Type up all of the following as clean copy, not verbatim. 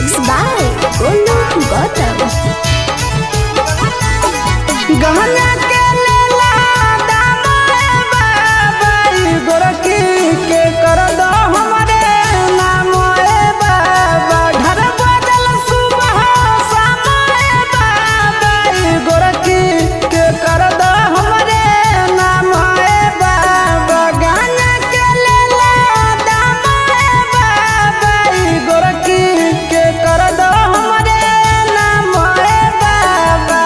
Mixed by Golu Gautam. गहना के लेला दामोए बाबा गोरखी के कर दो हमरे नामोए बाबा घर बदल सुबह शामोए बाबा गोरखी के कर दो हमरे नामोए बाबा गहना के लेला दामोए बाबा गोरखी के कर दो हमरे नामोए बाबा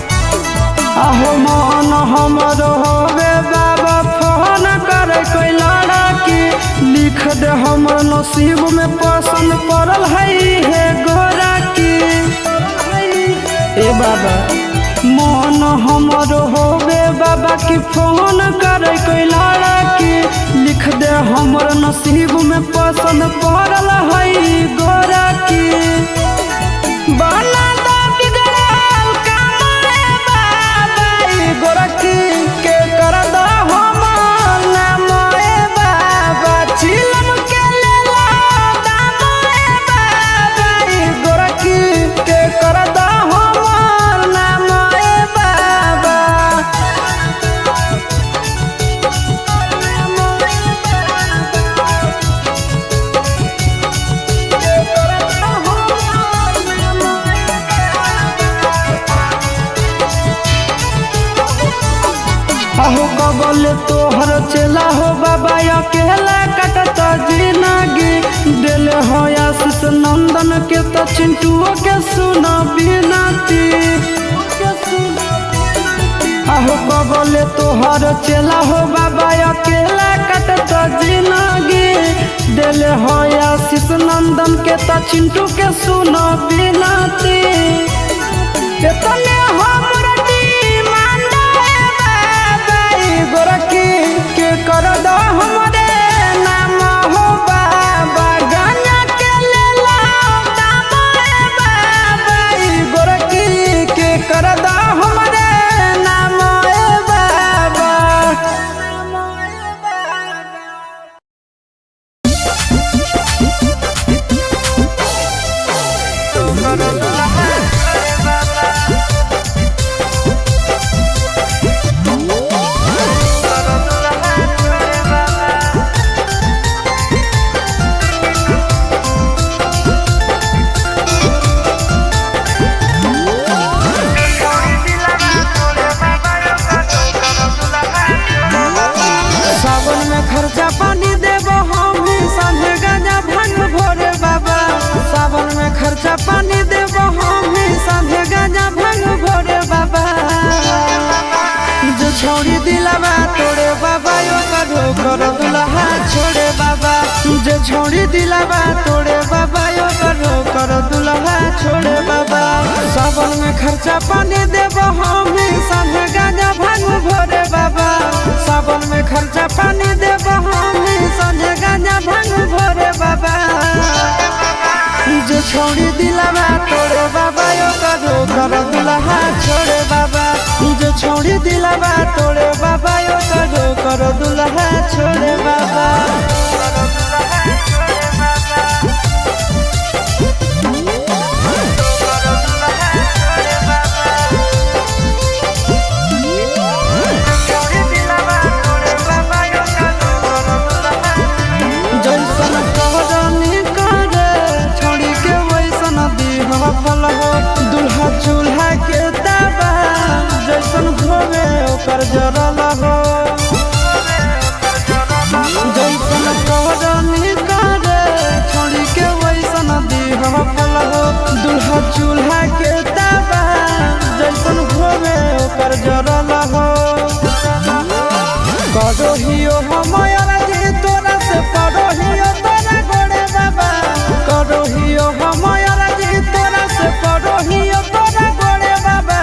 अहो मन हमरो होवे बाबा फोन करे कोई लड़की लिख दे हमर नसीब में पसंद पड़ल है गोरा की ए बाबा मन हमरो होवे बाबा की फोन करे कोई लड़की लिख दे हमर नसीब में पसंद पड़ल है गोरा की बना दो बिगड़ल कामरे बाबा गोरखी के कर दो हमर नामोए बाबा चिलम के लेला दामोए बाबा गोरखी के कर दो हमर नामोए बाबा अहो कबल तोहर चला हो बाबा अकेला कटत जिंदगी दिल हो आशीष नंदन के तो चिंटुओ के सुना बिनती अहो कबल तोहर चला हो बाबा अकेला कटत जिंदगी दिल हो आशीष नंदन के तो चिंटू के सुना बिनती कितने हमरा डिमांड है बाबा गोरखी के कर दो हमरे नाम हो बाबा गाना के लेला दाम है बाबा गोरखी के कर दो हमरे नाम है बाबा सावन में खर्चा पानी देबो हम ही संगे गांजा भांग भोरे बाबा सावन में खर्चा पानी देबो हम ही संगे गांजा भांग भोरे बाबा जो छोड़ी दिलावा तोड़े बाबा यो करो कर दुल्हा छोड़े बाबा जो छोड़ी दिलावा तोड़े बाबा यो करो कर दुल्हा छोड़े बाबा सावन में खर्चा पानी देबो हम ही संगे गांजा भांग भोरे बाबा सावन में खर्चा पानी देबो हम ही संगे गांजा भांग भोरे बाबा जो छोड़ी दिलावा तोड़े बाबा यो करो कर दुल्हा छोड़े बाबा जो छोड़ी दिलावा तोड़े बाबा यो करो कर दुल्हा छोड़े बाबा जैसन कहरानी करे छोड़ी के वैसन दीह फल हो दुल्हा चूल्हा के दाबा जैसन घोवे ओकर जरल हो जैसन कहरानी करे छोड़ी के वैसन दीह फल हो दुल्हा चूल्हा के दाबा जैसन घोवे ओकर जरल हो करोहियो हमर जी तोरा से परोहियो तोरा गोड़े बाबा करोहियो हमर जी तोरा से परोहियो तोरा गोड़े बाबा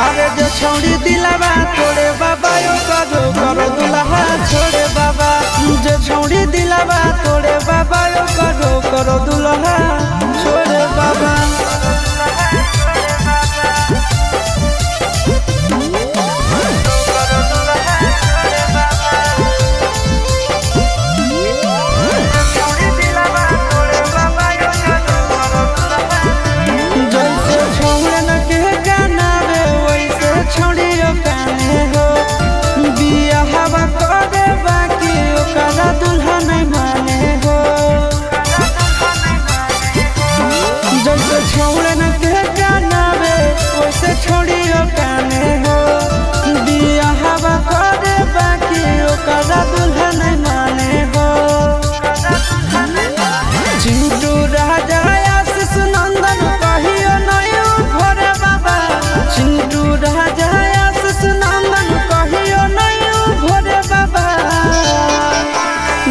अरे जो छोड़ी दिलावा तोड़े बाबा यो करो दुल्हा छोड़ करो दुल्हा छोड़े बाबा। जैसे छोड़न के गानावे वैसे छोड़ियो काने हो, बिया हवा करे बाकी ओकरा दुल्हा नहीं माने हो। जैसे छोड़न के गानावे वैसे छोड़ियो काने हो, बिया हवा करे बाकी ओकरा दुल्हा नहीं माने हो। चिंटू राजा आशीष नंदन कहियो नहीं भोरे बाबा, चिंटू राजा आशीष नंदन कहियो नहीं भोरे बाबा।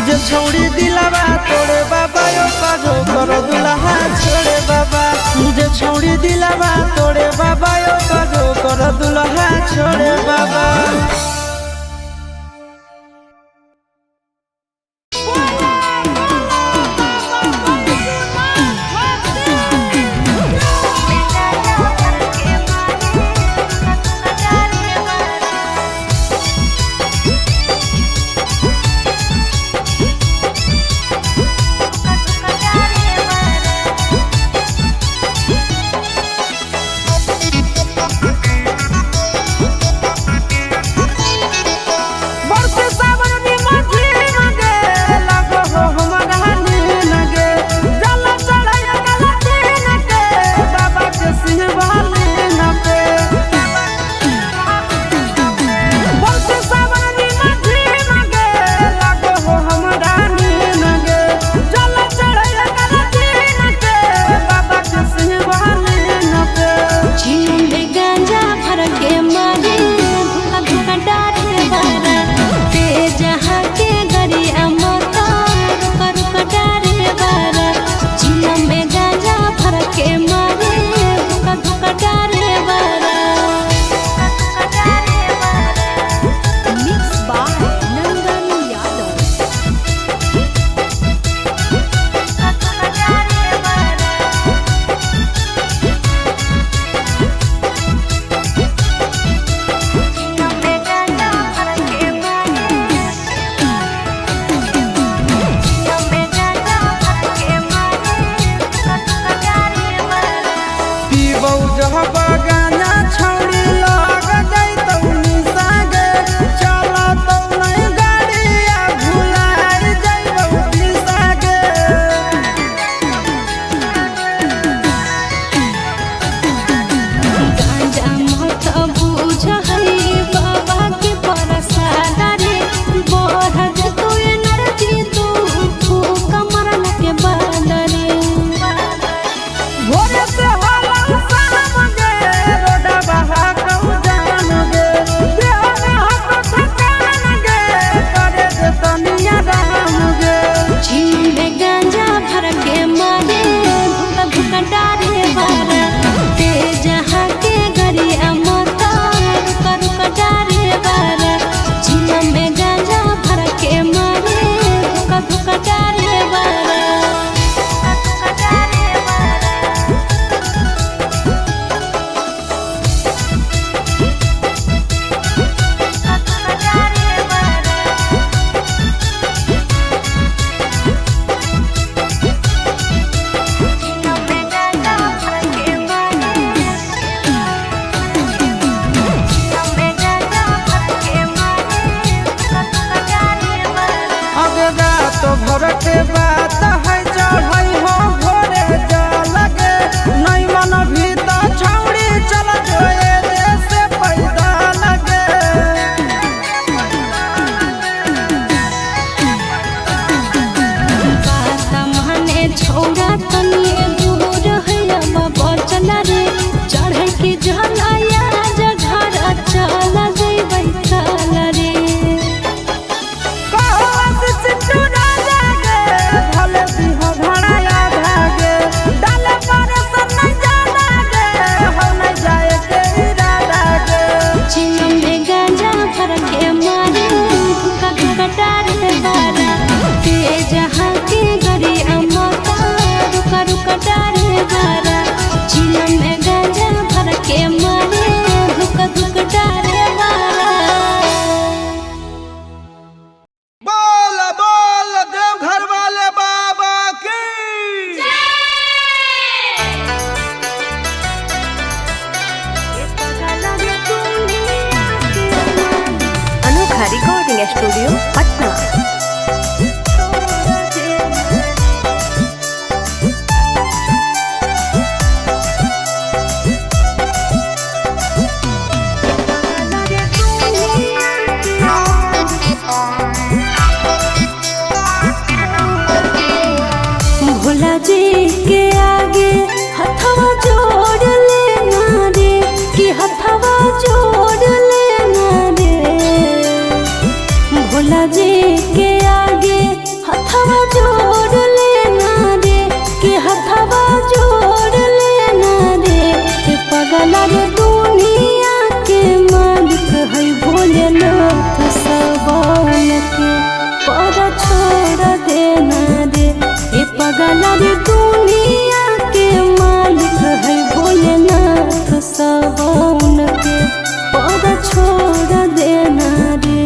जे छोड़ी दिलावा तोड़े बाबा यो करो दुल्हा छोड़े बाबा। जे छोड़ी दिलावा तोड़े बाबा यो करो दुल्हा छोड़े बाबा। Recording studio Patna. भोला जी के आगे हथवा जोड़ लेना रे कि हथवा जोड़ लेना रे। भोला जी के आगे हथवा जोड़ लेना रे कि हथवा जोड़ लेना रे। पगला रे दुनिया के मालिक है भोलेनाथ सबन के पर छोड़ देना रे। पगला रे दुनिया के मालिक है भोलेनाथ सबन के पर छोड़ देना रे।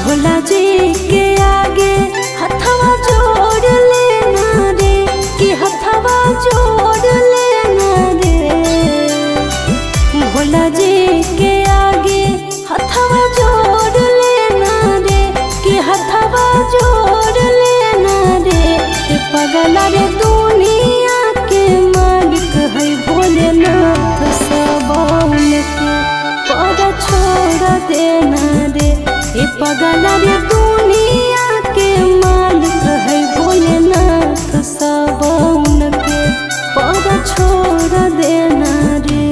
भोला जी के आगे हथवा जोड़ लेना रे कि हथवा जोड़ लेना रे। भोला जी के आगे हथवा जोड़ लेना रे कि हथवा जोड़ लेना रे। पगला रे दुनिया के मालिक है भोलेनाथ सबन के पर छोड़ देना रे। पगला रे दुनिया के मालिक है भोलेनाथ सबन के पर छोड़ देना रे।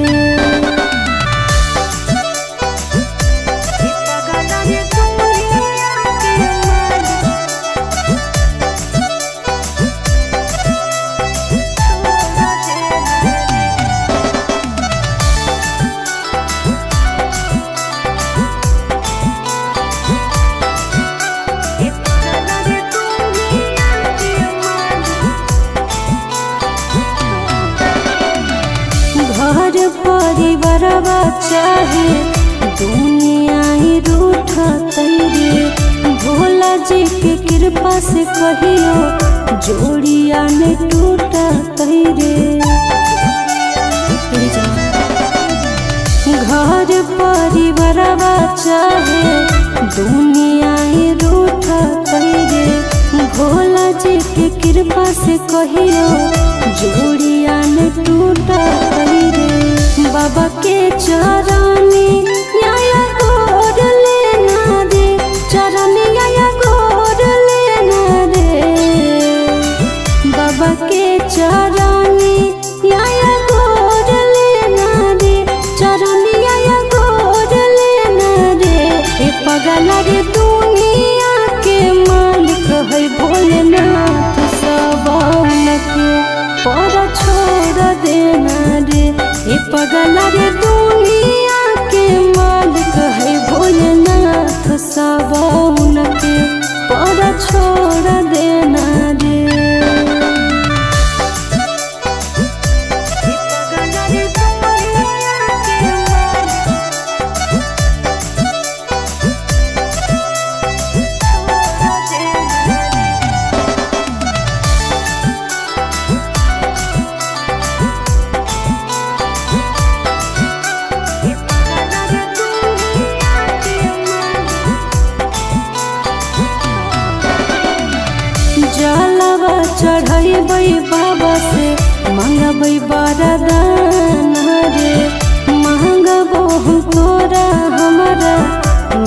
घर परिवारवा चाहे दुनिया ही रूठ रे। भोला जी के कृपा से कहियो जोड़िया ने टूट रे। घर परिवारवा चाहे दुनिया ही रूठ रे। भोला जी के कृपा से कहियो जोड़िया ने टूट रे। बाबा के चरनी आया गोर लेना रे। चरनी आया गोर लेना रे। बाबा के चरनी आया गोर लेना रे। चरनी आया गोर लेना रे। पगला रे दुनिया के मालिक है भोलेनाथ सबन के पर छोड़ देना रे। पगला रे दुनिया के मालिक है भोलेनाथ सबन के पर छोड़ देना रे। जलवा चढ़ैबै बाबा से मंगबै वरदान रे। मांगबो हम तोरा हमारा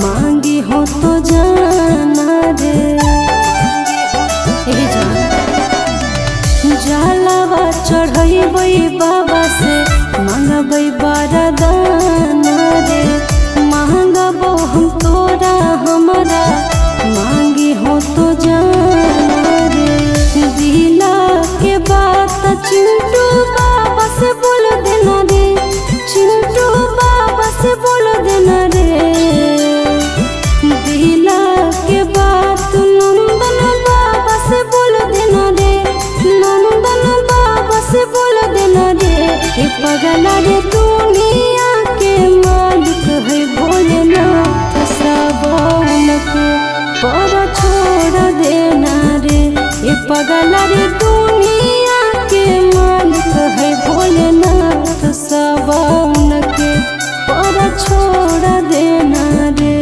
मांगी हो तो जाना रे। जलवा चढ़ैबै बाबा से मंगबै वरदान रे। मांगबो हम तोरा हमारा मांगी हो तो जाना रे। दिला के बात चिंटू बाबा से बोल देना रे। चिंटू बाबा से बोल देना रे। दिला के बात नंदन बाबा से बोल देना रे। नंदन बाबा से बोल देना रे। पगला रे दुनिया के मालिक है भोलेनाथ सबन के पर छोड़ देना रे। पगला रे दुनिया के मालिक है भोलेनाथ सबन के पर छोड़ देना रे।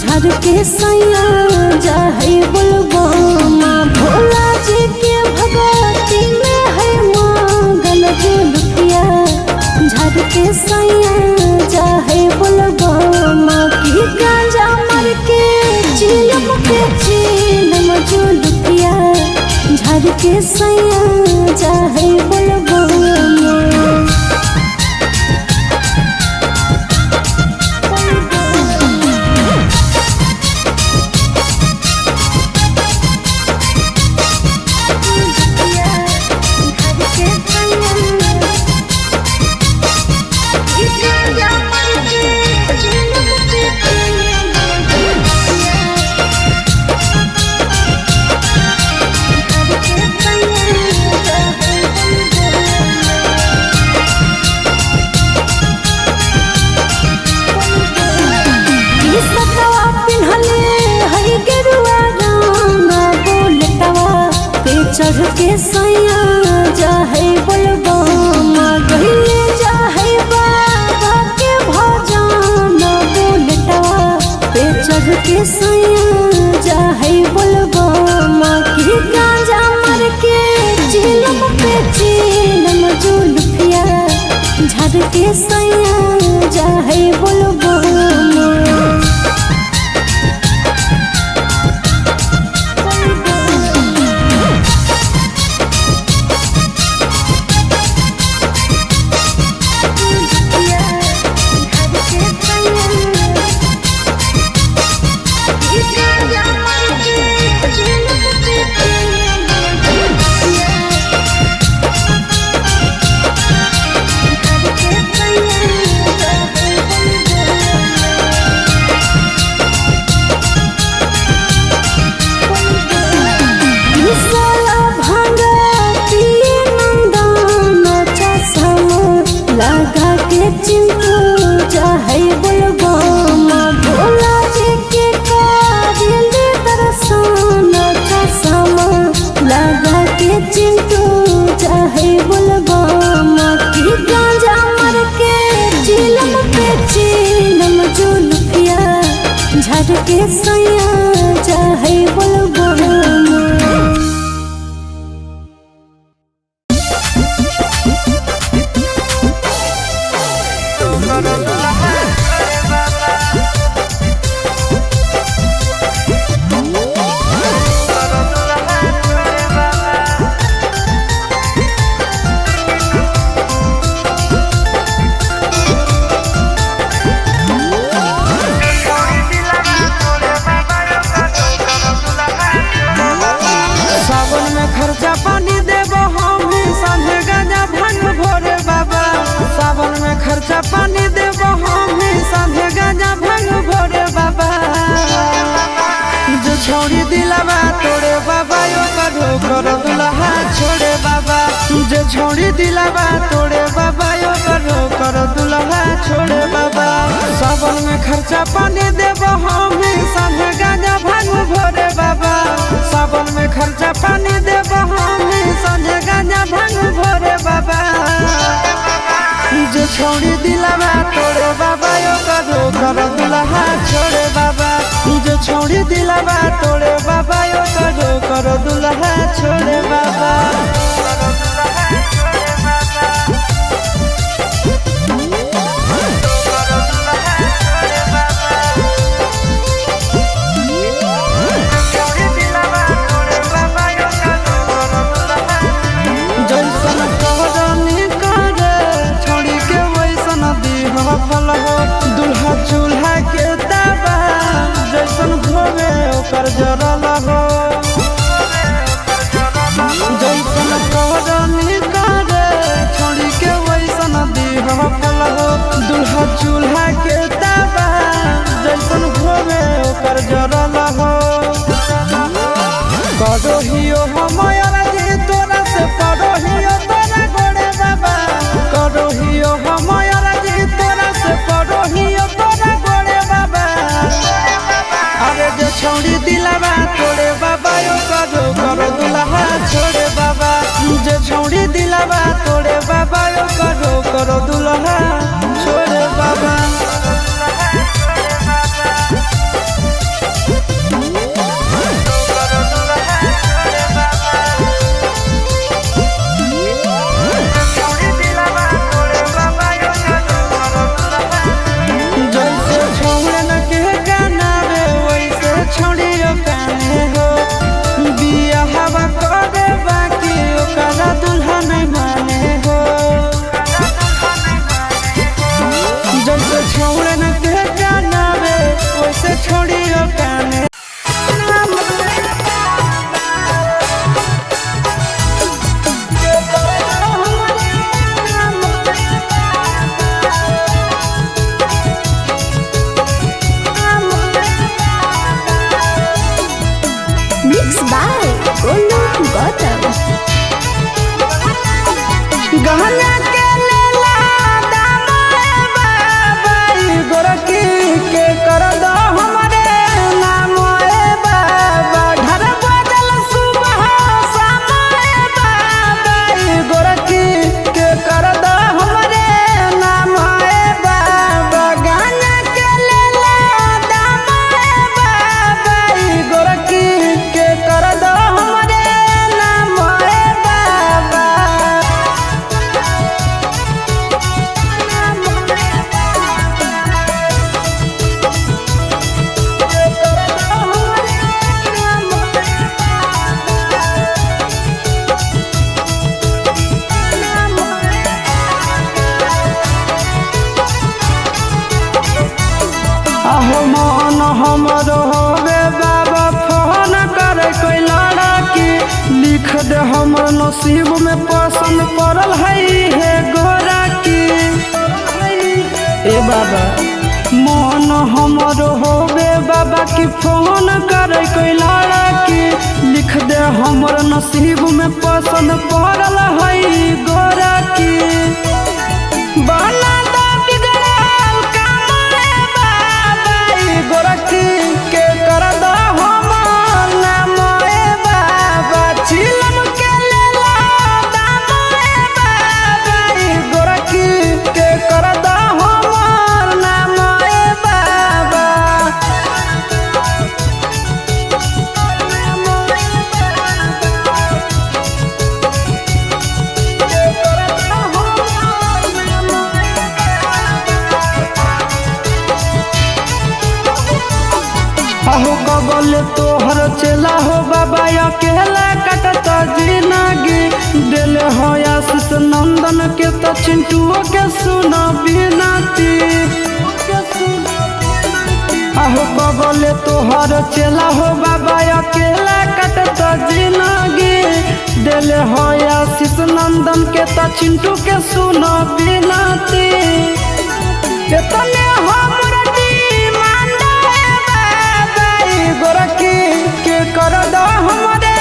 झर के सैया जाहे बोलबमा भोला जी के भगवती में है मांगल जुलफिया झर के सैया जाहे बोलबमा की गांजा मर के चीलम जुलफिया झर के सैया जाहे बोलबमा चढ़ के सैया जाहे बोलबमा गहिले जाहे बाबा के भजन बोलटवा पे चढ़ के सैया जाहे बोलबमा की गांजा मर के चिलम पे चिलम जुलफिया झर के सैया जाहे बोलबमा चिंटू जाहे बोलबमा भोला जी के काबिल दर्शन चश्मा लगा के चिंटू जाहे बोलबमा की गांजा मर के चिलम पे चिलम जुलफिया झर के सैया जाहे बोलबमा खर्चा पानी देबो हम ही संगे गांजा भांग भोरे बाबा सावन में खर्चा पानी देबो हम ही संगे गांजा भांग भोरे बाबा जो छोड़ी दिलावा तोड़े बाबा यो कर दुल्हा छोड़े बाबा जो छोड़ी दिलावा तोड़े बाबा यो कर दुल्हा छोड़े बाबा सावन में खर्चा पानी देबो हम ही संगे गांजा भांग भोरे बाबा सावन में खर्चा पानी देबो हम ही संगे गांजा भांग भोरे बाबा जो छोड़ी दिलावा तोड़े बाबा यो कर दुल्हा छोड़े बाबा जो छोड़ी दिलावा तोड़े बाबा यो कर दुल्हा छोड़े बाबा दुल्हा चूल्हा के दावा जैसन भोगे ओकर जरल हो जैसन करनी करे छोड़ी के वैसन दीह फल हो दुल्हा चूल्हा के दावा जैसन भोगे ओकर जरल हो करोहियो हमर जी तोरा से परोहियो तोरा गोड़े बाबा करोहियो हमर जी तोरा से परोहियो तोरा गोड़े बाबा अरे जो छोड़ी दिलावा तोड़े बाबा यो करो दुल्हा छोड़े बाबा जो छोड़ी दिलावा तोड़े बाबा यो करो दुल्हा छोड़े बाबा हमरो होवे बाबा फोन करे कोई लड़की लिख दे हमर नसीब में पसंद पड़ल है गोरा की ए बाबा मन हमरो होवे बाबा की फोन करे कोई लड़की लिख दे हमर नसीब में पसंद पड़ल है गोरा की बना दो बिगड़ल काम रे बाबा ई गोरखी के कर दो हमर नाम रे बाबा चिलम के ले लो दाम रे बाबा ई गोरखी के कर दो हमर नाम रे बाबा अहो कबल तोहर चला हो बाबा अकेला कटत जिंदगी दिल हो आशीष नंदन के तो चिंटुओ के सुन बिनती अहो कबल तोहर चला हो बाबा अकेला कटत जिंदगी दिल हो आशीष नंदन के तो चिंटू के सुन बिनती इतने हमरा गोरखी के कर दो हमरे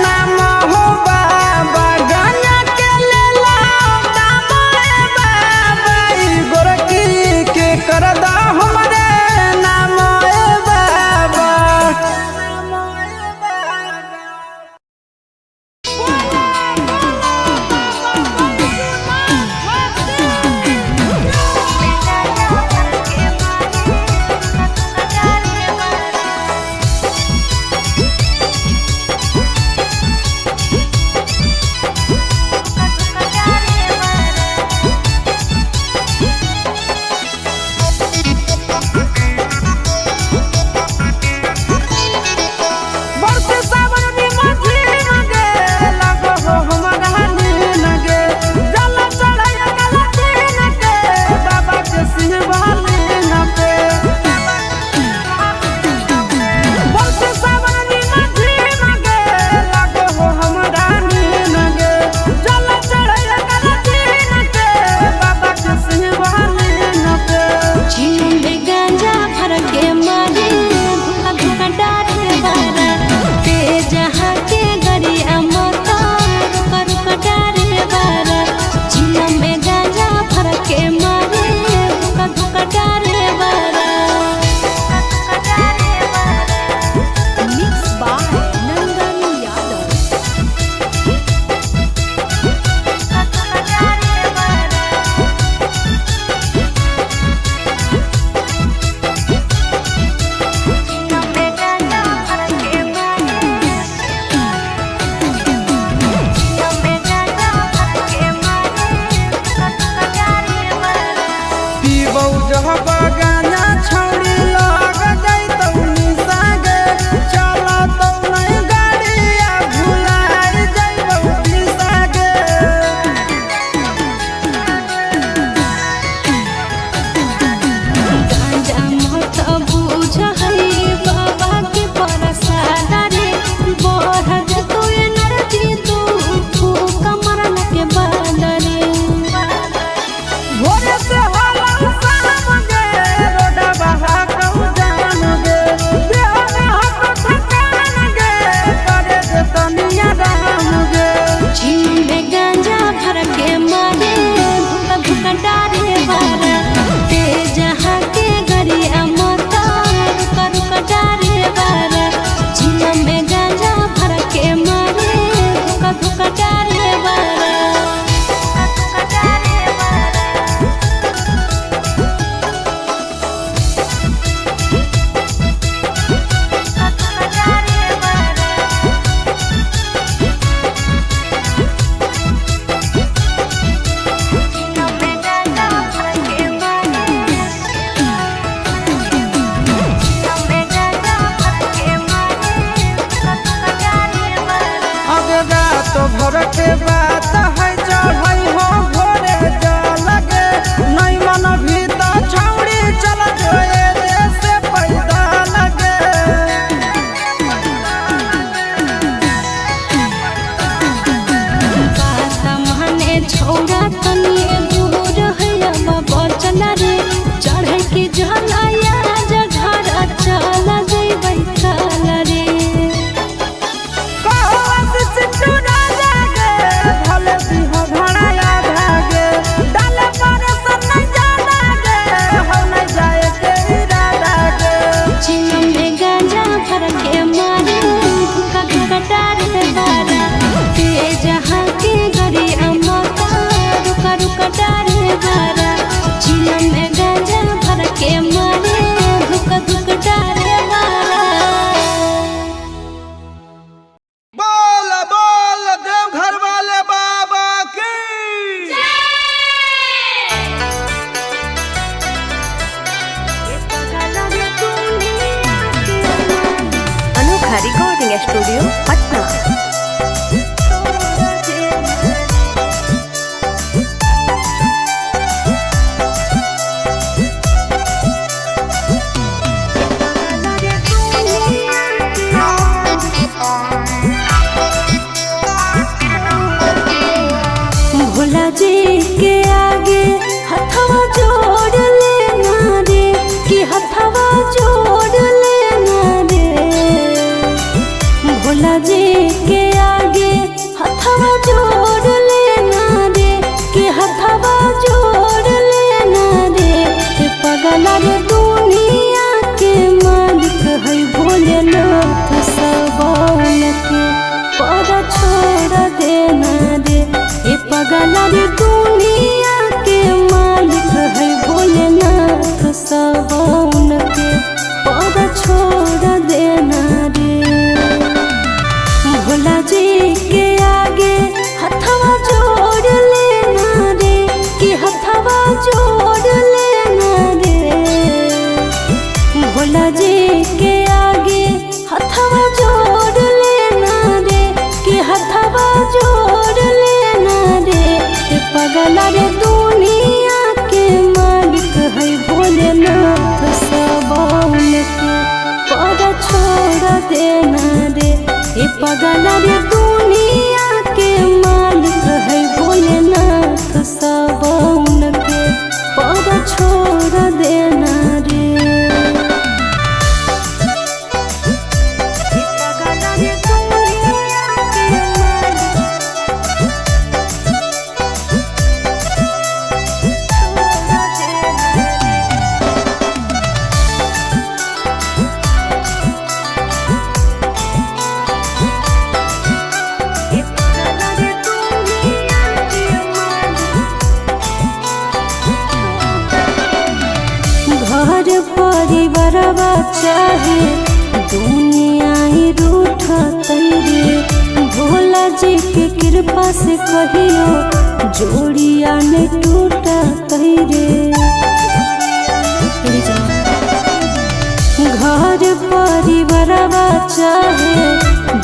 नाम हो बाबा गाना के ले लो दाम रे बाबा ई गोरखी के कर दो हमरे नाम रे बाबा रिकॉर्डिंग स्टूडियो पटना। भोला जी के आगे हथवा जोड़ लेना रे कि हथवा जोड़ लेना रे। भोला जी के आगे हथवा जोड़ लेना रे कि हथवा जोड़ लेना रे। पगला रे दुनिया के मालिक है भोलेनाथ, सबौन के पर छोड़ देना रे। पगला रे दुनिया के मालिक है भोलेनाथ, सबौन के पर छोड़ देना रे। भोला जी के आगे हथवा जोड़ लेना रे कि हथवा जोड़ लेना रे। भोला जी के आगे हथवा जोड़ लेना रे कि हथवा जोड़ लेना रे। पगला रे दुनिया के मालिक है भोलेनाथ, सबौन के पर छोड़ देना रे। पगला रे दुनिया के मालिक है भोलेनाथ, सबौन के पर छोड़ देना रे। घर परिवारवा चाहे दुनिया ही रूठ तैरे। भोला जी के कृपा से कहियो जोड़िया ने टूट तैरे। घर परिवारवा चाहे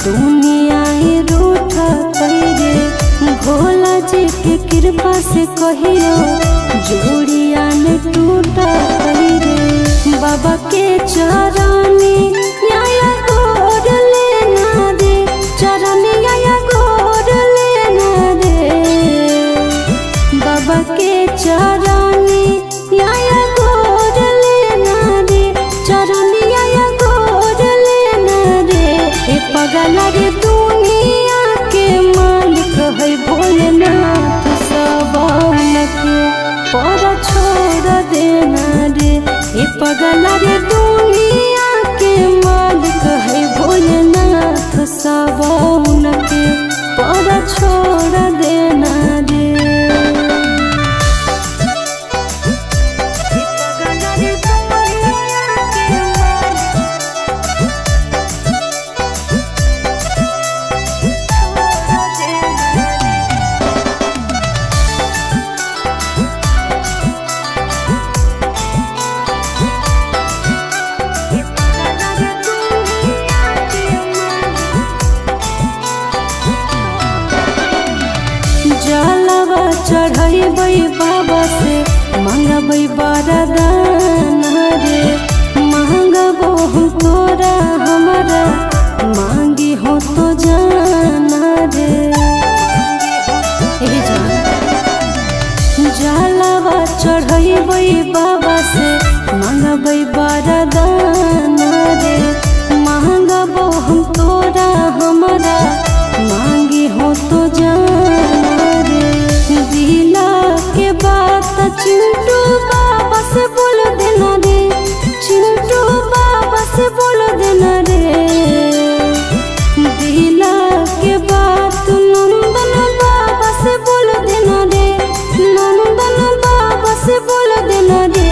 दुनिया ही रूठ तैरे। भोला जी के कृपा से कहियो जोड़िया ने टूट तैरे। बाबा के चरनी आया गोड़ लेना रे, चरनी आया गोड़ लेना रे। बाबा के चरनी आया गोड़ लेना रे, चरनी आया गोड़ लेना रे। पगला रे दुनिया के मालिक है भोलेनाथ, सबौन के पर छोड़ देना रे। पगला रे दुनिया के मालिक है भोलेनाथ, सबौन के पर छोड़ देना रे। पगला रे दुनिया के जलवा चढ़ैबै बाबा से मंगबै वरदान रे। मांगबो हम तोरा हमारा मांगी हो तो जाना रे। जलवा चढ़ैबै बाबा से मंगबै वरदान रे। मांगबो हम तोरा हमारा मांगी हो तो जाना रे। दिला के बात चिंटू बाबा से बोल देना रे, चिंटू बाबा से बोल देना रे। दिला के बात नंदन बाबा से बोल देना रे, नंदन बाबा से बोल देना रे।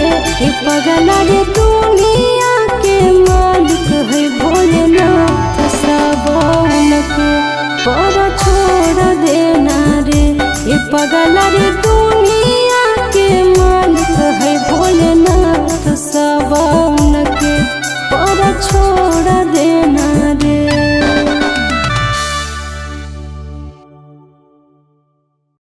पगला रे दुनिया के मालिक है भोलेनाथ, सबौन के पर छोड़ देना रे। पगला रे